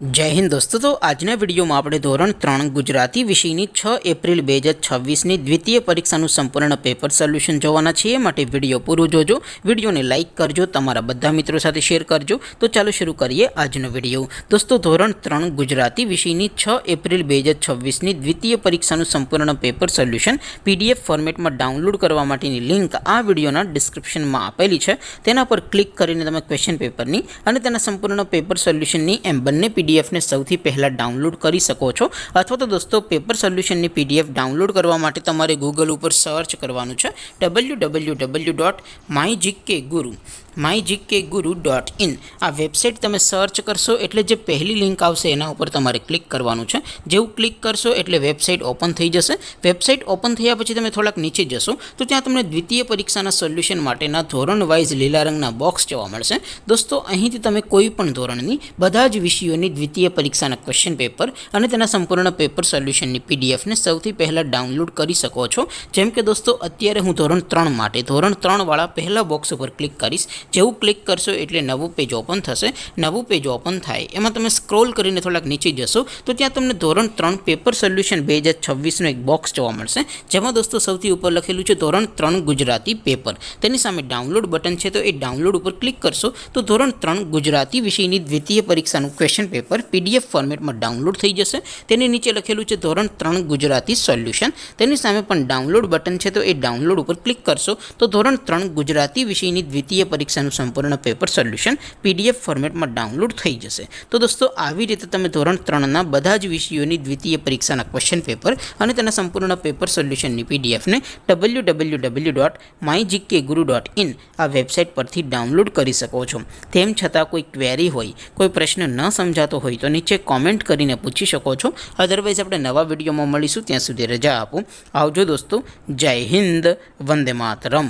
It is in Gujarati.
जय हिंद दोस्तों। तो आजना विडियो में આપણે ધોરણ 3 ગુજરાતી વિષયની 6 એપ્રિલ 2026 ની દ્વિતીય પરીક્ષાનું સંપૂર્ણ પેપર સોલ્યુશન જોવાના છીએ। માટે વિડિયો પૂરો જોજો, વિડિયોને લાઈક કરજો, તમારા બધા મિત્રો સાથે શેર કરજો। તો ચાલો શરૂ કરીએ આજનો વિડિયો। દોસ્તો ધોરણ 3 ગુજરાતી વિષયની 6 એપ્રિલ 2026 ની દ્વિતીય પરીક્ષાનું સંપૂર્ણ પેપર સોલ્યુશન પીડીએફ ફોર્મેટમાં ડાઉનલોડ કરવા માટેની લિંક આ વિડિયોના ડિસ્ક્રિપ્શનમાં આપેલી છે। તેના પર ક્લિક કરીને તમે ક્વેશ્ચન પેપરની અને તેના સંપૂર્ણ પેપર સોલ્યુશનની એમ બંને पीडीएफ ने સૌથી પહેલા ડાઉનલોડ કરી શકો છો। અથવા તો દોસ્તો પેપર સોલ્યુશનની પીડીએફ ડાઉનલોડ કરવા માટે તમારે ગૂગલ ઉપર સર્ચ કરવાનું છે www.mygkguru.in। આ વેબસાઇટ તમે સર્ચ કરશો એટલે જે પહેલી લિંક આવશે એના ઉપર તમારે ક્લિક કરવાનું છે। જેવું ક્લિક કરશો એટલે વેબસાઇટ ઓપન થઈ જશે। વેબસાઇટ ઓપન થયા પછી તમે થોડાક નીચે જશો તો ત્યાં તમને દ્વિતીય પરીક્ષાના સોલ્યુશન માટેના ધોરણ વાઇઝ લીલા રંગના બોક્સ જોવા મળશે। દોસ્તો અહીંથી તમે કોઈ પણ ધોરણની બધા જ વિષયોની દ્વિતીય પરીક્ષાના ક્વેશ્ચન પેપર અને તેના સંપૂર્ણ પેપર સોલ્યુશનની પીડીએફને સૌથી પહેલાં ડાઉનલોડ કરી શકો છો। જેમ કે દોસ્તો અત્યારે હું ધોરણ 3 માટે ધોરણ 3 વાળા પહેલા બોક્સ ઉપર ક્લિક કરીશ। જેવું ક્લિક કરશો એટલે નવું પેજ ઓપન થશે। નવું પેજ ઓપન થાય એમાં તમે સ્ક્રોલ કરીને થોડાક નીચે જશો તો ત્યાં તમને ધોરણ 3 પેપર સોલ્યુશન 2026નું એક બોક્સ જોવા મળશે। જેમાં દોસ્તો સૌથી ઉપર લખેલું છે ધોરણ 3 ગુજરાતી પેપર। તેની સામે ડાઉનલોડ બટન છે, તો એ ડાઉનલોડ ઉપર ક્લિક કરશો તો ધોરણ 3 ગુજરાતી વિષયની દ્વિતીય પરીક્ષાનું ક્વેશ્ચન પેપર पीडीएफ फॉर्मेट में डाउनलोड थी जैसे। तेनी नीचे लखेलू है धोरण 3 गुजराती सोल्यूशन। तेनी सामे पण डाउनलोड बटन है, तो ये डाउनलोड पर क्लिक करशो तो धोरण 3 गुजराती विषयनी द्वितीय परीक्षाનું संपूर्ण पेपर सोल्यूशन पीडीएफ फॉर्मेट में डाउनलोड थी जैसे। तो दोस्तों આવી રીતે તમે ધોરણ 3 ના બધા જ વિષયોની દ્વિતીય પરીક્ષાના ક્વેશ્ચન પેપર અને તેના સંપૂર્ણ પેપર સોલ્યુશનની પીડીએફ ને www.mygkguru.in આ વેબસાઇટ પરથી ડાઉનલોડ કરી શકો છો। તેમ છતાં કોઈ ક્વેરી હોય, કોઈ પ્રશ્ન ન સમજાતો હોય તો નીચે કોમેન્ટ કરીને પૂછી શકો છો। અધરવાઇઝ આપણે નવા વિડીયોમાં મળીશું, ત્યાં સુધી રજા આપો। આવજો દોસ્તો। જય હિન્દ, વંદે માતરમ।